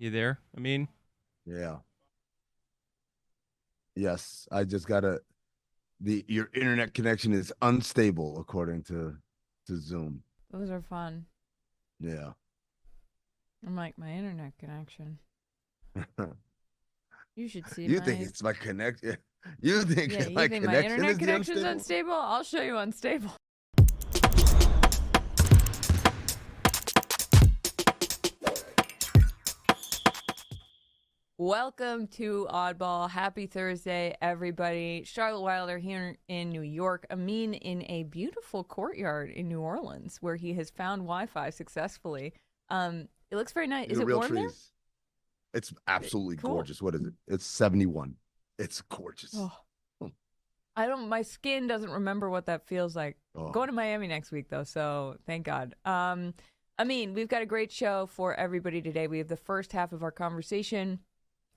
You there? I mean, Yeah. Yes. I just gotta the your internet connection is unstable according to Zoom. Those are fun. Yeah. I'm like, my internet connection. You should see You think my. it's my connection? You think Yeah, you my think my connection internet is the connection's unstable? unstable? I'll show you unstable. Welcome to Oddball. Happy Thursday, everybody. Charlotte Wilder here in New York. Amin in a beautiful courtyard in New Orleans where he has found Wi-Fi successfully. It looks very nice. These Is are it real warm there? trees. It's absolutely Cool. gorgeous. What is it? It's 71. It's gorgeous. Oh, my skin doesn't remember what that feels like. Oh. Going to Miami next week though, so thank God. We've got a great show for everybody today. We have the first half of our conversation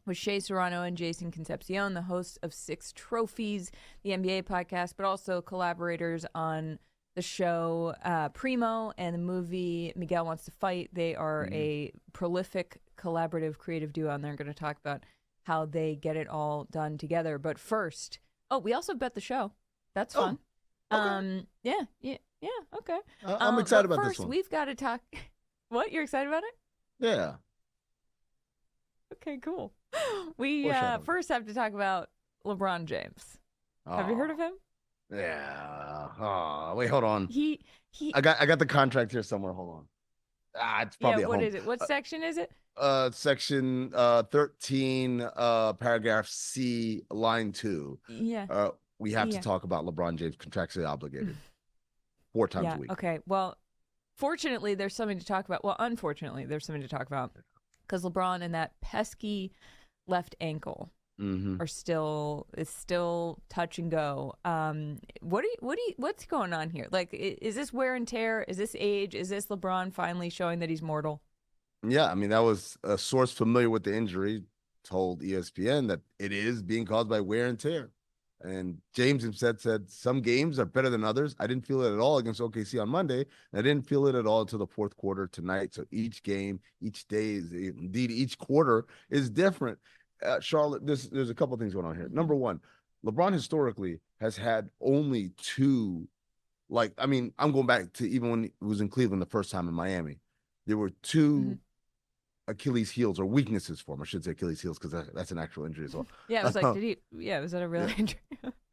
with Shea, Serrano, and Jason Concepcion, the hosts of Six Trophies, the NBA podcast, but also collaborators on the show Primo and the movie Miguel Wants to Fight. They are a prolific collaborative creative duo, and they're going to talk about how they get it all done together. But first, we also bet the show. That's fun. Okay. Yeah, okay. I'm excited about first, this one. We've got to talk. What? You're excited about it? Yeah. Okay, cool. We Foreshadowing. first have to talk about LeBron James. Have you heard of him? Yeah. Oh, wait, hold on. He I got the contract here somewhere. Hold on. It's probably at what home. is it? What section is it? Section 13, paragraph C, line 2. Yeah. We have to talk about LeBron James contractually obligated 4 times a week. Okay. Well, fortunately, there's something to talk about. Well, unfortunately, there's something to talk about because LeBron and that pesky left ankle are still touch and go. What's going on here? Like, is this wear and tear? Is this age? Is this LeBron finally showing that he's mortal? Yeah, I mean, that was a source familiar with the injury told ESPN that it is being caused by wear and tear. And James himself said some games are better than others. I didn't feel it at all against OKC on Monday. And I didn't feel it at all until the fourth quarter tonight. So each game, each day, indeed each quarter is different. Charlotte, there's a couple of things going on here. Number one, LeBron historically has had only 2, I'm going back to even when he was in Cleveland the first time in Miami. There were 2 Achilles heels or weaknesses for him. I should say Achilles heels because that's an actual injury as well. Yeah, it was like, was that a real injury?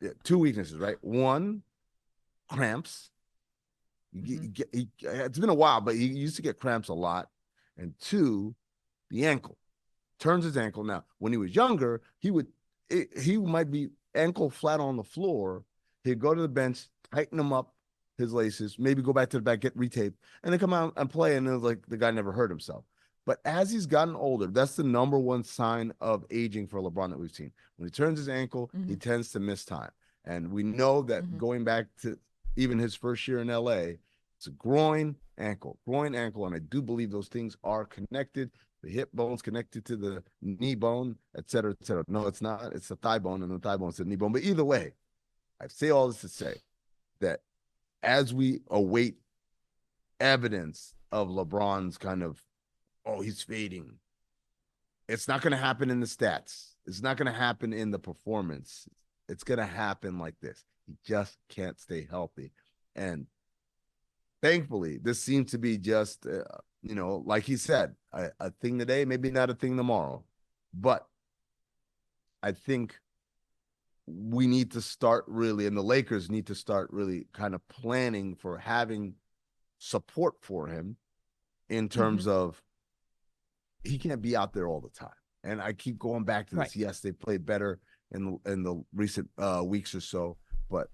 Yeah, 2 weaknesses, right? One, cramps. It's been a while, but he used to get cramps a lot. And 2, the ankle. Turns his ankle. Now, when he was younger, he might be ankle flat on the floor. He'd go to the bench, tighten him up, his laces, maybe go back to the back, get retaped, and then come out and play, and it was like the guy never hurt himself. But as he's gotten older, that's the number one sign of aging for LeBron that we've seen. When he turns his ankle, he tends to miss time. And we know that going back to even his first year in LA, it's a groin, ankle. And I do believe those things are connected. The hip bone's connected to the knee bone, et cetera, et cetera. No, it's not. It's the thigh bone, and the thigh bone's the knee bone. But either way, I say all this to say that as we await evidence of LeBron's kind of, he's fading, it's not going to happen in the stats. It's not going to happen in the performance. It's going to happen like this. He just can't stay healthy. And thankfully, this seems to be just, like he said, a thing today, maybe not a thing tomorrow. But I think we need to start really, and the Lakers need to start really kind of planning for having support for him in terms of he can't be out there all the time. And I keep going back to this. Right. Yes, they played better in the recent weeks or so, but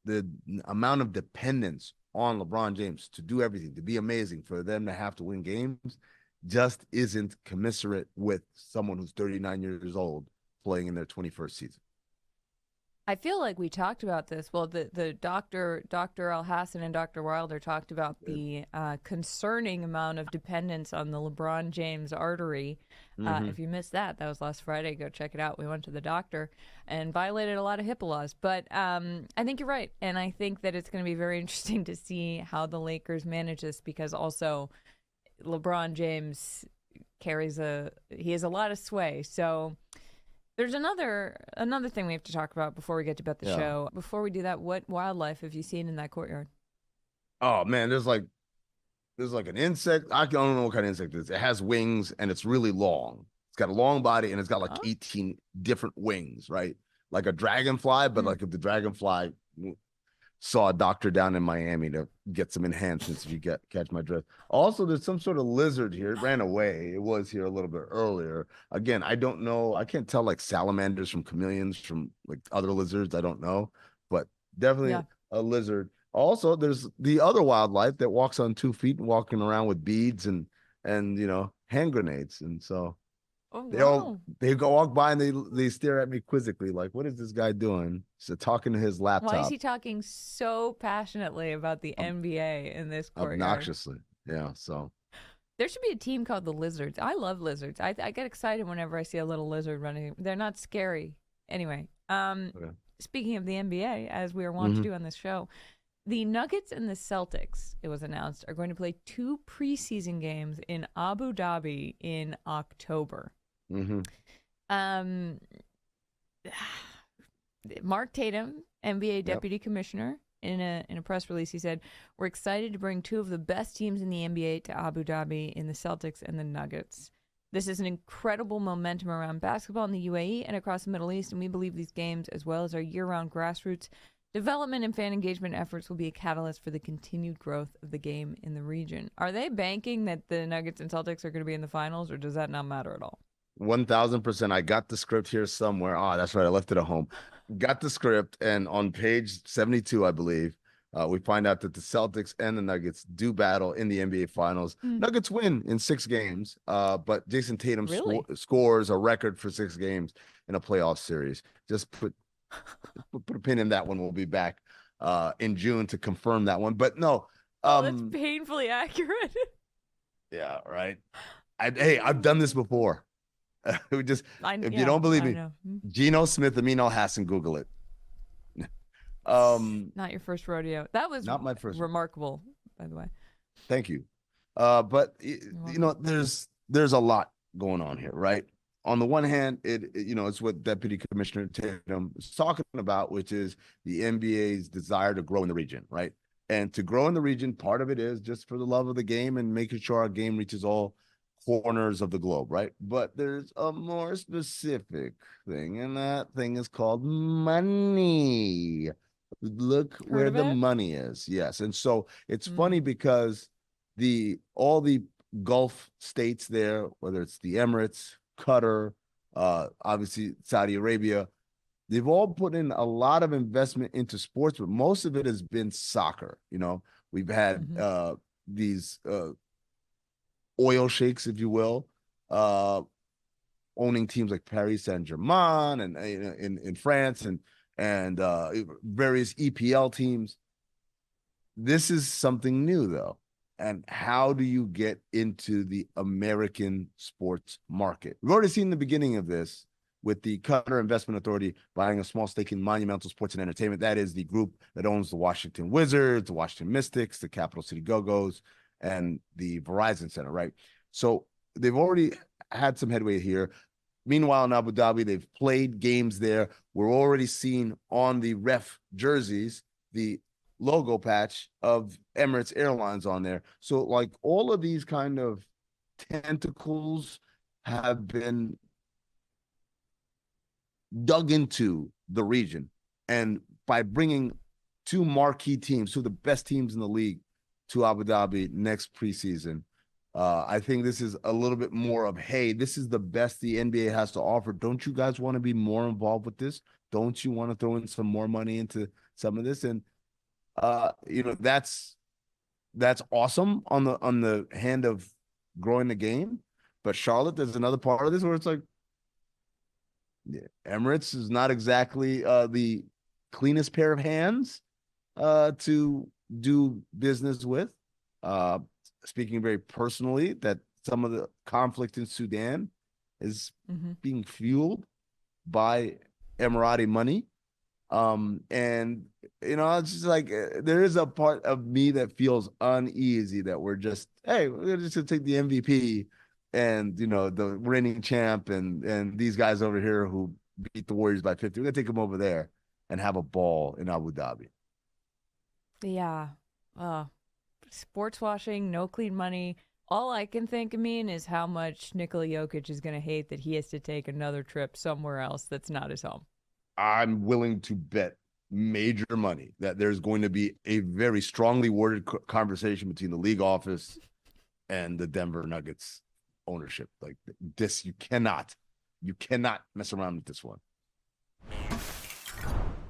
the amount of dependence on LeBron James to do everything, to be amazing, for them to have to win games just isn't commensurate with someone who's 39 years old playing in their 21st season. I feel like we talked about this. Well, the Dr. Elhassan and Dr. Wilder talked about the concerning amount of dependence on the LeBron James artery. If you missed that was last Friday. Go check it out. We went to the doctor and violated a lot of HIPAA laws. But I think you're right. And I think that it's going to be very interesting to see how the Lakers manage this, because also LeBron James he has a lot of sway. So there's another thing we have to talk about before we get to bet the show. Before we do that, what wildlife have you seen in that courtyard? Oh man, there's like an insect. I don't know what kind of insect it is. It has wings and it's really long. It's got a long body and it's got like 18 different wings, right? Like a dragonfly, but like if the dragonfly saw a doctor down in Miami to get some enhancements, if you catch my drift. Also, there's some sort of lizard here. It ran away. It was here a little bit earlier. Again, I don't know. I can't tell like salamanders from chameleons from like other lizards. I don't know, but definitely a lizard. Also, there's the other wildlife that walks on 2 feet and walking around with beads and hand grenades. And so they go walk by and they stare at me quizzically, like, what is this guy doing? So talking to his laptop. Why is he talking so passionately about the NBA in this courtyard? Obnoxiously. Yeah. So there should be a team called the Lizards. I love lizards. I get excited whenever I see a little lizard running. They're not scary. Anyway, speaking of the NBA, as we are wont to do on this show, the Nuggets and the Celtics, it was announced, are going to play 2 preseason games in Abu Dhabi in October. Mark Tatum, NBA deputy commissioner, in a press release, he said, "We're excited to bring 2 of the best teams in the NBA to Abu Dhabi in the Celtics and the Nuggets. This is an incredible momentum around basketball in the UAE and across the Middle East, and we believe these games, as well as our year-round grassroots development and fan engagement efforts, will be a catalyst for the continued growth of the game in the region." Are they banking that the Nuggets and Celtics are going to be in the finals, or does that not matter at all? 1000%. I got the script here somewhere. Oh, that's right. I left it at home. Got the script, and on page 72, I believe, we find out that the Celtics and the Nuggets do battle in the NBA Finals. Nuggets win in 6 games, but Jason Tatum scores a record for 6 games in a playoff series. Just put a pin in that one. We'll be back in June to confirm that one. But no, that's painfully accurate. Yeah, right. I've done this before. If you don't believe me, Geno Smith, Amin Elhassan, Google it. Not your first rodeo. That was not my first. Remarkable, by the way. Thank you. But there's a lot going on here, right? On the one hand, it's what Deputy Commissioner Tatum is talking about, which is the NBA's desire to grow in the region, right? And to grow in the region, part of it is just for the love of the game and making sure our game reaches all corners of the globe, right? But there's a more specific thing, and that thing is called money. Look where the money is. Yes. And so it's funny because all the Gulf states there, whether it's the Emirates, Qatar, obviously Saudi Arabia, they've all put in a lot of investment into sports, but most of it has been soccer. We've had these oil sheiks, if you will, owning teams like Paris Saint-Germain and in France and various EPL teams. This is something new, though. And how do you get into the American sports market? We've already seen the beginning of this with the Qatar Investment Authority buying a small stake in Monumental Sports and Entertainment. That is the group that owns the Washington Wizards, the Washington Mystics, the Capital City Go-Go's, and the Verizon Center, right? So they've already had some headway here. Meanwhile, in Abu Dhabi, they've played games there. We're already seeing on the ref jerseys the logo patch of Emirates Airlines on there. So like all of these kind of tentacles have been dug into the region. And by bringing 2 marquee teams, 2 of the best teams in the league, to Abu Dhabi next preseason, I think this is a little bit more of, hey, this is the best the NBA has to offer. Don't you guys want to be more involved with this? Don't you want to throw in some more money into some of this? And that's awesome on the hand of growing the game. But Charlotte, there's another part of this where it's like, Emirates is not exactly the cleanest pair of hands to do business with. Speaking very personally, that some of the conflict in Sudan is being fueled by Emirati money. And it's just like there is a part of me that feels uneasy that we're just gonna take the MVP and the reigning champ and these guys over here who beat the Warriors by 50. We're gonna take them over there and have a ball in Abu Dhabi. Yeah. Sports washing, no clean money. All I can think, is how much Nikola Jokic is going to hate that he has to take another trip somewhere else that's not his home. I'm willing to bet major money that there's going to be a very strongly worded conversation between the league office and the Denver Nuggets ownership. Like this, you cannot mess around with this one.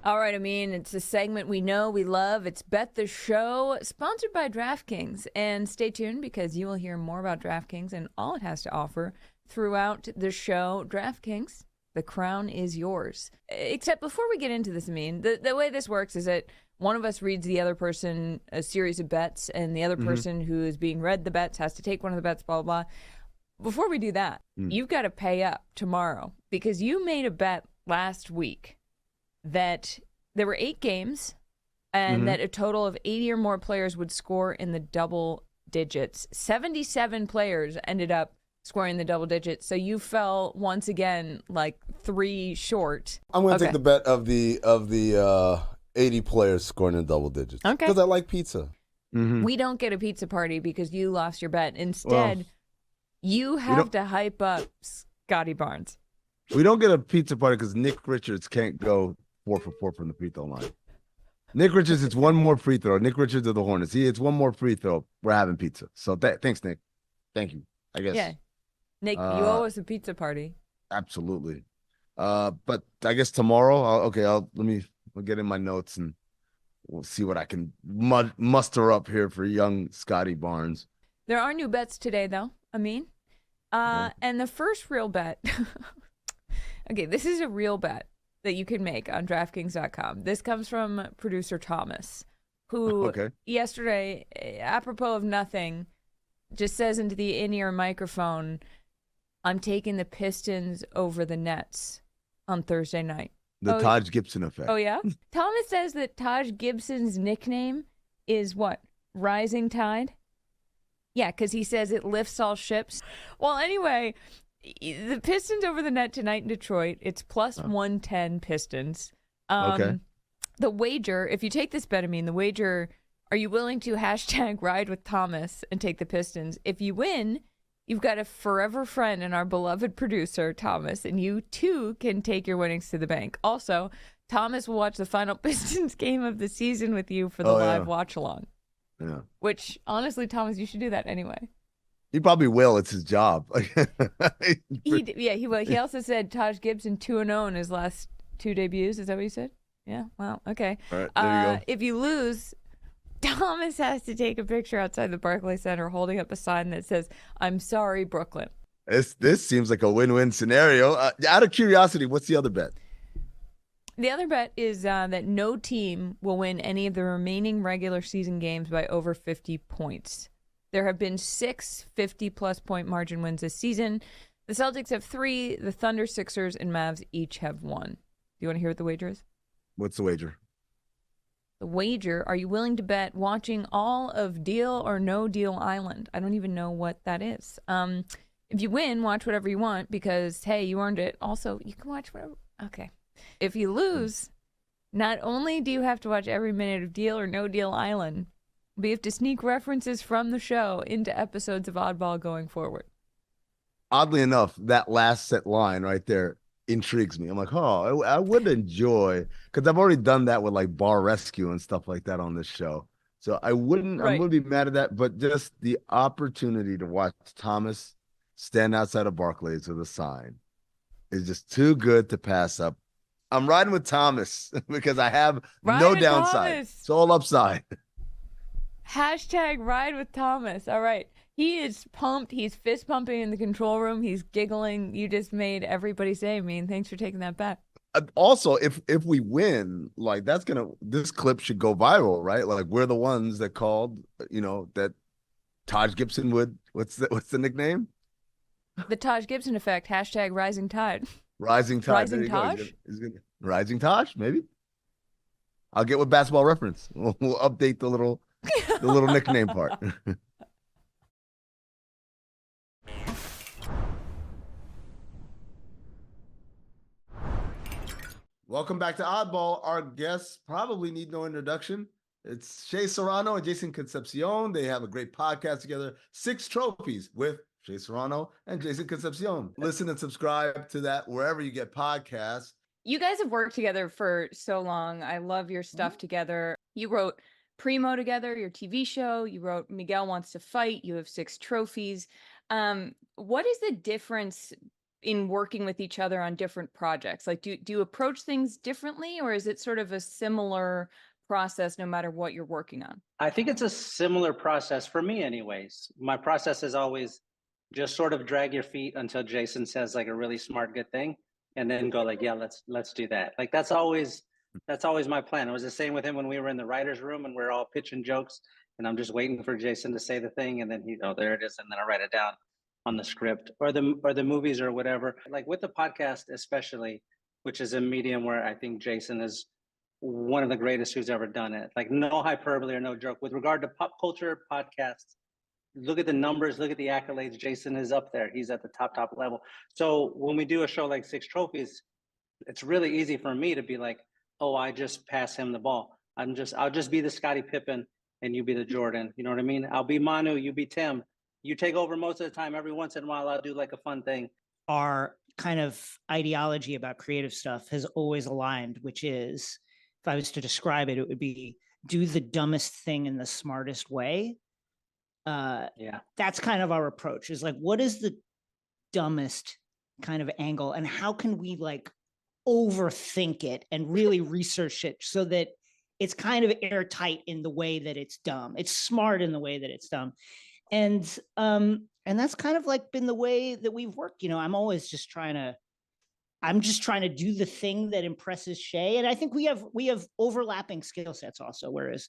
All right, it's a segment we know, we love. It's Bet the Show, sponsored by DraftKings. And stay tuned because you will hear more about DraftKings and all it has to offer throughout the show. DraftKings, the crown is yours. Except before we get into this, the way this works is that one of us reads the other person a series of bets, and the other person who is being read the bets has to take one of the bets, blah, blah, blah. Before we do that, you've got to pay up tomorrow because you made a bet last week that there were 8 games and that a total of 80 or more players would score in the double digits. 77 players ended up scoring the double digits. So you fell once again like 3 short. I'm going to take the bet of the 80 players scoring in double digits. Okay. Because I like pizza. We don't get a pizza party because you lost your bet. Instead, you have to hype up Scotty Barnes. We don't get a pizza party because Nick Richards can't go 4 for 4 from the free throw line. Nick Richards, it's one more free throw. Nick Richards of the Hornets. It's one more free throw. We're having pizza. So thanks, Nick. Thank you. I guess. Yeah. Nick, you owe us a pizza party. Absolutely. But I guess tomorrow, we'll get in my notes and we'll see what I can muster up here for young Scotty Barnes. There are new bets today, though, Amin. And the first real bet, this is a real bet that you can make on DraftKings.com. This comes from producer Thomas, who yesterday, apropos of nothing, just says into the in-ear microphone, I'm taking the Pistons over the Nets on Thursday night. The Taj Gibson effect. Oh, yeah? Thomas says that Taj Gibson's nickname is what? Rising Tide? Yeah, because he says it lifts all ships. Well, anyway, the Pistons over the net tonight in Detroit. It's plus 110 Pistons. The wager, if you take this bet, the wager, are you willing to hashtag ride with Thomas and take the Pistons? If you win, you've got a forever friend in our beloved producer, Thomas, and you too can take your winnings to the bank. Also, Thomas will watch the final Pistons game of the season with you for the live watch along. Yeah. Which, honestly, Thomas, you should do that anyway. He probably will. It's his job. He will. He also said Taj Gibson 2-0 in his last 2 debuts. Is that what you said? Yeah. Wow. Okay. All right. There you go. If you lose, Thomas has to take a picture outside the Barclays Center holding up a sign that says, I'm sorry, Brooklyn. This seems like a win-win scenario. Out of curiosity, what's the other bet? The other bet is that no team will win any of the remaining regular season games by over 50 points. There have been 6 50-plus point margin wins this season. The Celtics have 3. The Thunder, Sixers, and Mavs each have 1. Do you want to hear what the wager is? What's the wager? The wager, are you willing to bet watching all of Deal or No Deal Island? I don't even know what that is. If you win, watch whatever you want because, hey, you earned it. Also, you can watch whatever. Okay. If you lose, not only do you have to watch every minute of Deal or No Deal Island, but you have to sneak references from the show into episodes of Oddball going forward. Oddly enough, that last set line right there intrigues me. I'm like, I would enjoy, because I've already done that with like Bar Rescue and stuff like that on this show. So I wouldn't be mad at that, but just the opportunity to watch Thomas stand outside of Barclays with a sign is just too good to pass up. I'm riding with Thomas because I have no downside. Thomas. It's all upside. Hashtag ride with Thomas. All right. He is pumped. He's fist pumping in the control room. He's giggling. You just made everybody say, thanks for taking that bet. Also, if we win, like this clip should go viral, right? Like we're the ones that called, that Taj Gibson would, what's the nickname? The Taj Gibson effect. Hashtag rising tide. Rising Taj. Rising Taj? Rising Taj, maybe. I'll get with Basketball Reference. We'll update the little nickname part. Welcome back to Oddball. Our guests probably need no introduction. It's Shea Serrano and Jason Concepcion. They have a great podcast together, 6 Trophies with Shea Serrano and Jason Concepcion. Listen and subscribe to that wherever you get podcasts. You guys have worked together for so long. I love your stuff together. You wrote Primo together, your TV show. You wrote Miguel Wants to Fight. You have 6 trophies. What is the difference in working with each other on different projects? Like, do you approach things differently, or is it sort of a similar process no matter what you're working on? I think it's a similar process for me anyways. My process is always just sort of drag your feet until Jason says like a really smart, good thing, and then go like, yeah, let's do that. Like that's always my plan. It was the same with him when we were in the writer's room and we're all pitching jokes and I'm just waiting for Jason to say the thing. And then there it is. And then I write it down on the script or the movies or whatever. Like with the podcast, especially, which is a medium where I think Jason is one of the greatest who's ever done it. Like no hyperbole or no joke. With regard to pop culture podcasts, look at the numbers, look at the accolades. Jason is up there. He's at the top level. So when we do a show like 6 Trophies, it's really easy for me to be like, oh, I just pass him the ball. I'll just be the Scottie Pippen and you be the Jordan. You know what I mean? I'll be Manu, you be Tim. You take over most of the time. Every once in a while, I'll do like a fun thing. Our kind of ideology about creative stuff has always aligned, which is, if I was to describe it, it would be do the dumbest thing in the smartest way. That's kind of our approach, is like, what is the dumbest kind of angle and how can we like overthink it and really research it so that it's kind of airtight in the way that it's dumb. It's smart in the way that it's dumb. And that's kind of like been the way that we've worked. You know, I'm just trying to do the thing that impresses Shay. And I think we have overlapping skill sets also. Whereas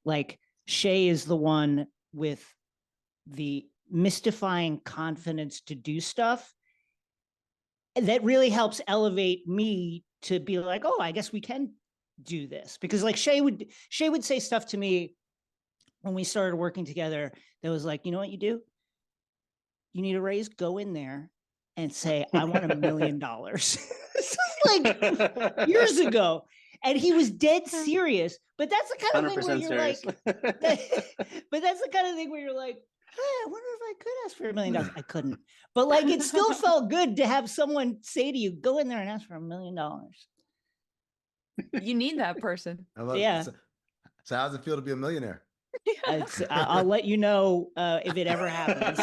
like Shay is the one with the mystifying confidence to do stuff that really helps elevate me to be like, oh, I guess we can do this. Because like Shay would say stuff to me when we started working together that was like, you know what you do? You need a raise, go in there and say, I want $1 million. This is like years ago. And he was dead serious. But that's the kind of thing where you're serious. Like, but that's the kind of thing where you're like, hey, I wonder if I could ask for $1 million. I couldn't. But like, it still felt good to have someone say to you, go in there and ask for $1 million. You need that person. Yeah. So how does it feel to be a millionaire? I'll let you know if it ever happens.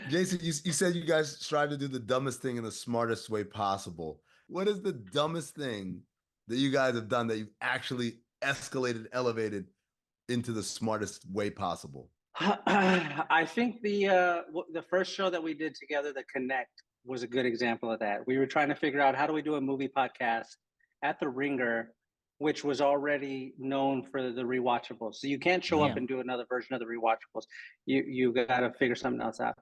Jason, you said you guys strive to do the dumbest thing in the smartest way possible. What is the dumbest thing that you guys have done that you've actually escalated, elevated into the smartest way possible? I think the first show that we did together, The Connect, was a good example of that. We were trying to figure out how do we do a movie podcast at the Ringer, which was already known for the rewatchables. So you can't show up and do another version of the rewatchables. You got to figure something else out.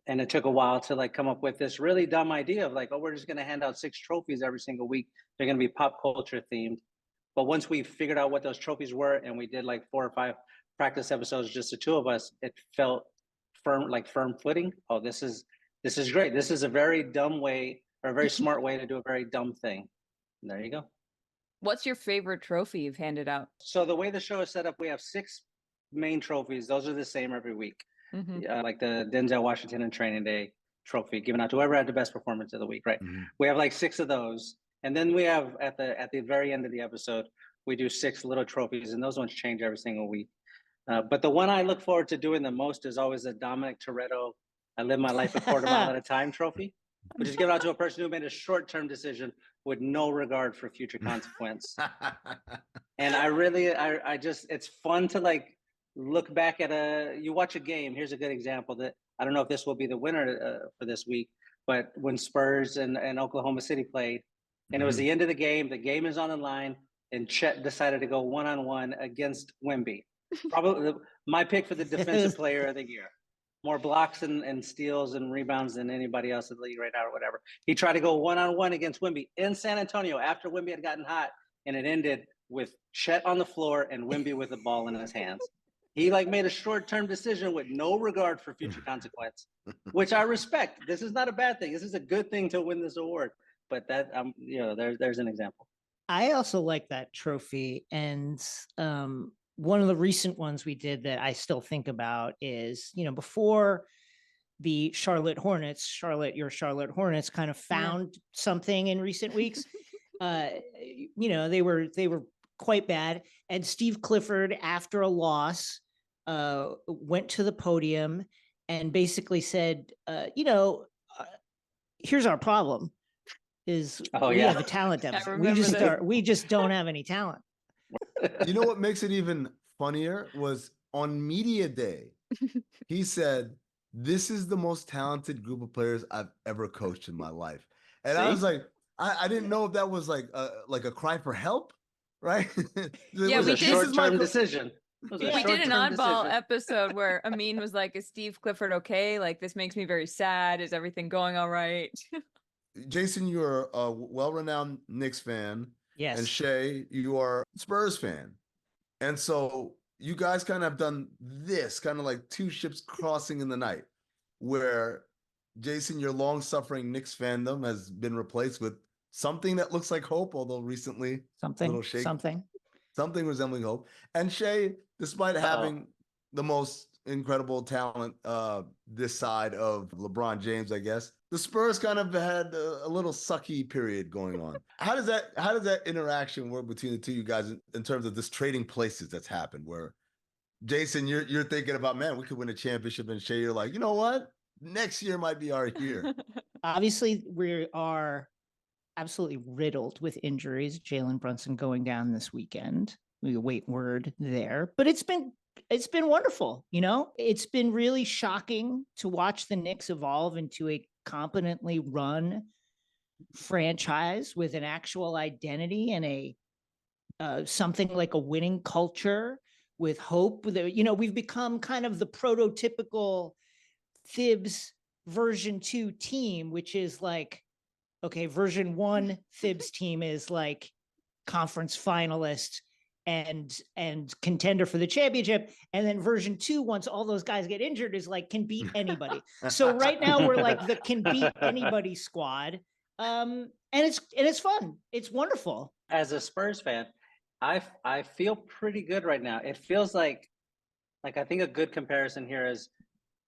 And it took a while to like come up with this really dumb idea of like, oh, we're just going to hand out 6 trophies every single week. They're going to be pop culture themed. But once we figured out what those trophies were and we did like 4 or 5 practice episodes, just the 2 of us, it felt firm footing. Oh, this is great. This is a very dumb way or a very smart way to do a very dumb thing. And there you go. What's your favorite trophy you've handed out? So the way the show is set up, we have 6 main trophies. Those are the same every week. Mm-hmm. Like the Denzel Washington and Training Day trophy given out to whoever had the best performance of the week, right? Mm-hmm. We have like 6 of those. And then we have at the very end of the episode, we do 6 little trophies, and those ones change every single week. But the one I look forward to doing the most is always the Dominic Toretto, I live my life a quarter mile at a time trophy, which is given out to a person who made a short-term decision with no regard for future consequence. And I just, it's fun to like look back at you watch a game. Here's a good example that I don't know if this will be the winner for this week, but when Spurs and Oklahoma City played, and it was the end of the game is on the line, and Chet decided to go one-on-one against Wemby. Probably my pick for the defensive player of the year. More blocks and steals and rebounds than anybody else in the league right now or whatever. He tried to go one-on-one against Wemby in San Antonio after Wemby had gotten hot, and it ended with Chet on the floor and Wemby with the ball in his hands. He like made a short-term decision with no regard for future consequence, which I respect. This is not a bad thing. This is a good thing to win this award. but that there's an example. I also like that trophy, and one of the recent ones we did that I still think about is, before the Charlotte Hornets, your Charlotte Hornets kind of found something in recent weeks. They were quite bad, and Steve Clifford, after a loss, went to the podium and basically said, here's our problem. We have a talent deficit. We just don't have any talent. You know what makes it even funnier was on media day, he said, "This is the most talented group of players I've ever coached in my life." And I was like, I didn't know if that was like a cry for help, right? Yeah, it was a short-term decision. We did an Oddball episode where Amin was like, "Is Steve Clifford okay? Like, this makes me very sad. Is everything going all right?" Jason, you're a well-renowned Knicks fan. Yes. And Shay, you are a Spurs fan. And so you guys kind of have done this, kind of like two ships crossing in the night, where Jason, your long-suffering Knicks fandom has been replaced with something that looks like hope, although recently something resembling hope. And Shay, despite having the most incredible talent this side of LeBron James, I guess, the Spurs kind of had a little sucky period going on. How does that interaction work between the two of you guys in terms of this trading places that's happened, where Jason, you're thinking about, man, we could win a championship, and Shay, you're like, you know what? Next year might be our year. Obviously, we are absolutely riddled with injuries. Jalen Brunson going down this weekend. We await word there, but it's been wonderful. It's been really shocking to watch the Knicks evolve into a competently run franchise with an actual identity and a something like a winning culture with hope. We've become kind of the prototypical Thibs version 2 team, which is like, okay, version 1 Thibs team is like conference finalist and contender for the championship, and then version 2, once all those guys get injured, is like can beat anybody. So right now we're like the can beat anybody squad, and it's fun. It's wonderful. As a Spurs fan, I feel pretty good right now. It feels like I think a good comparison here is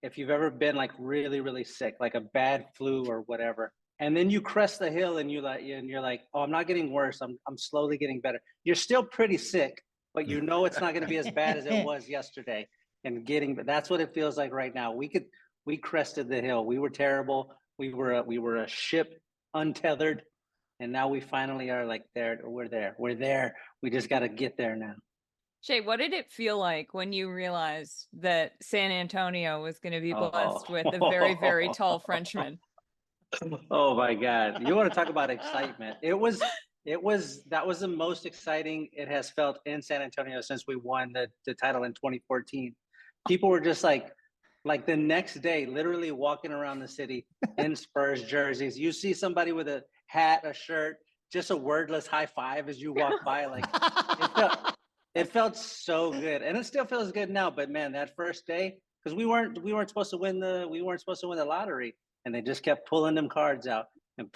if you've ever been like really, really sick, like a bad flu or whatever, and then you crest the hill and you're like, oh, I'm not getting worse. I'm slowly getting better. You're still pretty sick, but it's not going to be as bad as it was yesterday. And that's what it feels like right now. We crested the hill. We were terrible. We were a ship untethered, and now we finally are like there. We're there. We just got to get there now. Shay, what did it feel like when you realized that San Antonio was going to be blessed with a very, very tall Frenchman? Oh my God. You want to talk about excitement. That was the most exciting it has felt in San Antonio since we won the title in 2014. People were just like the next day, literally walking around the city in Spurs jerseys. You see somebody with a hat, a shirt, just a wordless high five as you walk by. Like it felt so good. And it still feels good now, but man, that first day, because we weren't supposed to win the lottery. And they just kept pulling them cards out. And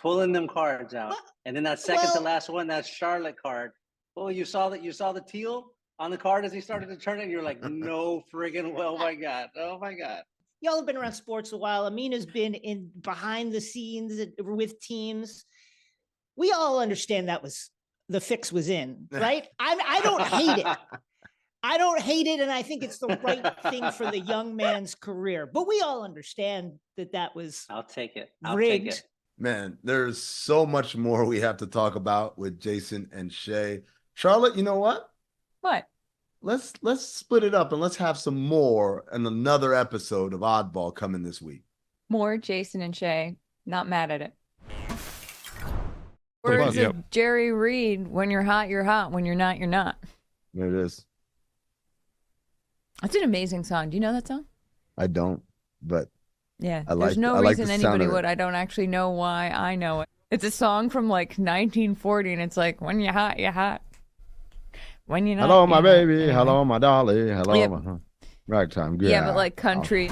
then that second to last one, that Charlotte card. Oh, you saw the teal on the card as he started to turn it. And you're like, no friggin' well, my God. Oh my God. Y'all have been around sports a while. Amin has been in behind the scenes with teams. We all understand the fix was in, right? I don't hate it. I don't hate it, and I think it's the right thing for the young man's career. But we all understand that was I'll take it. Rigged. Man, there's so much more we have to talk about with Jason and Shay. Charlotte, you know what? What? Let's split it up and let's have some more in another episode of Oddball coming this week. More Jason and Shay. Not mad at it. Words of Jerry Reed: when you're hot, you're hot. When you're not, you're not. There it is. It's an amazing song. Do you know that song? I don't, but yeah, there's no reason anybody would. I don't actually know why I know it. It's a song from like 1940, and it's like, when you're hot, you're hot. When you're not, hello, my baby. Hello, my dolly. Hello, my ragtime girl. Yeah, but like country.